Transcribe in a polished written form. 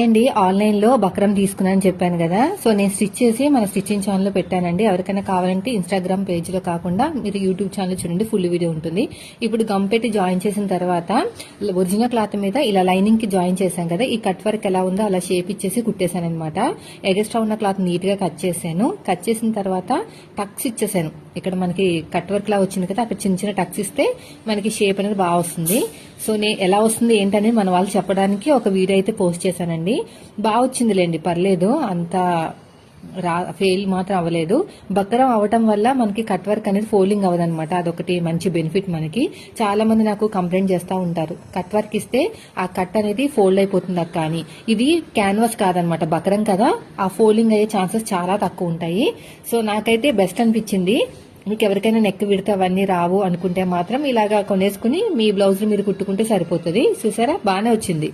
అండి ఆన్లైన్ లో బక్రం తీసుకున్నానని చెప్పాను కదా. సో నేను స్టిచ్ చేసి మన స్టిచ్చింగ్ ఛానల్ లో పెట్టానండి. ఎవరికైనా కావాలంటే ఇన్స్టాగ్రామ్ పేజ్ లో కాకుండా మీరు యూట్యూబ్ ఛానల్ చూడండి, ఫుల్ వీడియో ఉంటుంది. ఇప్పుడు గమ్ పెట్టి జాయిన్ చేసిన తర్వాత ఒరిజినల్ క్లాత్ మీద ఇలా లైనింగ్ కి జాయిన్ చేశాను కదా, ఈ కట్ వర్క్ ఎలా ఉందో అలా షేప్ ఇచ్చేసి కుట్టేశాను అనమాట. ఎగస్ట్రా ఉన్న క్లాత్ నీట్ గా కట్ చేశాను. కట్ చేసిన తర్వాత టక్స్ ఇచ్చేసాను. ఇక్కడ మనకి కట్ వర్క్ లా వచ్చింది కదా, అక్కడ చిన్న చిన్న టక్స్ ఇస్తే మనకి షేప్ అనేది బాగా వస్తుంది. సో నేను ఎలా వస్తుంది ఏంటనేది మన వాళ్ళు చెప్పడానికి ఒక వీడియో అయితే పోస్ట్ చేశానండి. బాగా వచ్చిందిలేండి, పర్లేదు, అంత ఫెయిల్ మాత్రం అవ్వలేదు. బక్కరం అవటం వల్ల మనకి కట్ వర్క్ అనేది ఫోల్డింగ్ అవ్వదన్నమాట. అదొకటి మంచి బెనిఫిట్ మనకి. చాలా మంది నాకు కంప్లైంట్ చేస్తూ ఉంటారు, కట్ వర్క్ ఇస్తే ఆ కట్ అనేది ఫోల్డ్ అయిపోతుంది అక్క అని. ఇది క్యాన్వాస్ కాదనమాట, బక్కరం కదా, ఆ ఫోల్డింగ్ అయ్యే ఛాన్సెస్ చాలా తక్కువ ఉంటాయి. సో నాకైతే బెస్ట్ అనిపించింది. మీకు ఎవరికైనా నెక్ విడితే అవన్నీ రావు అనుకుంటే మాత్రం ఇలాగా కొనేసుకుని మీ బ్లౌజ్ మీరు కుట్టుకుంటే సరిపోతుంది. చూసారా, బాగానే వచ్చింది.